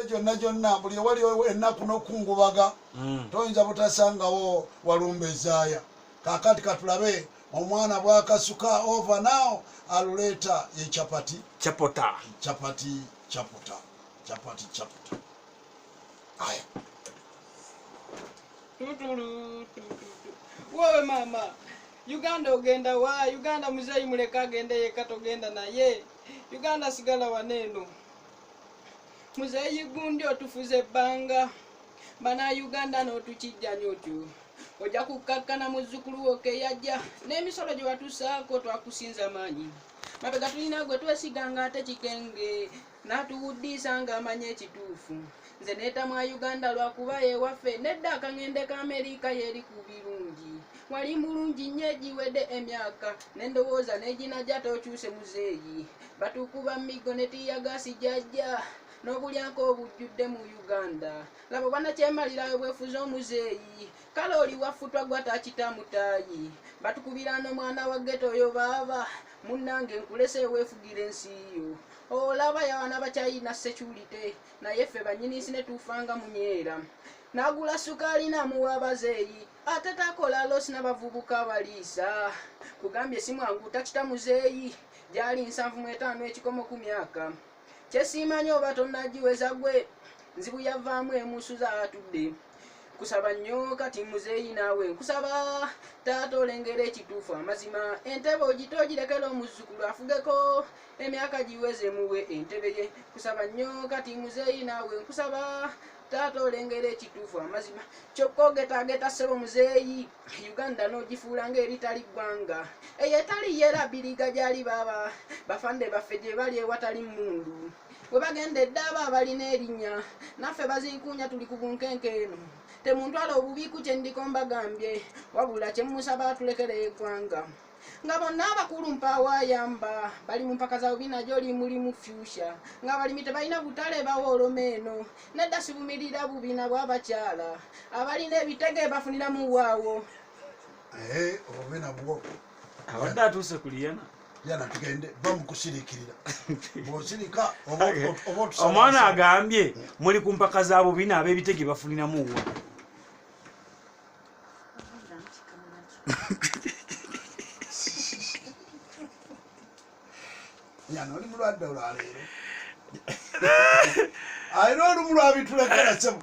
gyonna buli wali ennaku n'okungubaga toyinza butasangawo walumbezaaya. Kaakati katulabe omwana bwakasuka over now aluleeta ye chapati aya wowe mama Uganda ogenda wa Uganda muzeyi muleka agende yeka togenda naye Uganda sigala waneno muzeyi gundi otufuze banga bana Uganda n'otukijja nyotyo oja kukakkana muzzukulu woke yajja n'emisolo gye watusaako twakusinza maanyi mabega tulina gwe twesiganga ate kikenge n'atuwuddisa ng'amanya ekituufu nze neetamwa Uganda lwakuba yewaffe nedda akangende ka Amerika yeri ku birungi wali mulungi nnyo egiwedde emyaka n'endowooza n'eginajja tokyuse muzeeyi batukuba migo ne tiyagasi jajja n'obulyanko obujjudde mu Uganda labo banakyemalirayo bwefuze omuzeeyi kale oli waffutwa gwatakitamutaayi batukubira n'omwana wa ghetto oyo baaba munnange nkulese weefugira ensi yo olaba yawana bakyayina security naye ffe bannyinisi ne tufanga munyeera n'agula sukaali n'amuwa abazeeyi ate takola losi n'abavubuka abaliisa kugambye simwangu takita muzeeyi gyali 75 ekikomo ku myaka kyesimanyi oba tonnagiweza gwe nzibu yavaamu emusuza atudde kusaba nnyo kati muzeeyi naawe nkusaba taata olengera ekituufu amazima entebe ogitogirekera omuzzukulu afugeko emyaka giweze muwe entebe ye kusaba nnyo kati muzeeyi naawe nkusaba taata olengera ekituufu amazima kyokka ogetaageta ssebo muzeeyi Uganda n'ogifuula ng'eritali ggwanga eyo etali yera biriga gyali baba bafande baffe gye bali ewatali mmundu bwe bagendedde aba abalina erinnya naffe bazinkunya tuli ku bunkenke eno temuntwala obubiiku kye ndiko mbagambye wabula kye musaba atulekera eggwanga nga bonna abakulu mpawaayamba bali mu mpaka za bubina gy'oli mulimu future ng'abalimi tebalina butale bawooloma eno nedda sibumirira bubina bw'abakyala abalina ebitege bafuniramu waawo obe nabwo abadde atuuse kuliyana yana tugende bamukusirikirira bwosirika omwana agambye muli ku mpaka za bubina ab'ebitege bafuniramu wa yana oli mulwadde olwaleero ayina olumu lwabitulekera sebo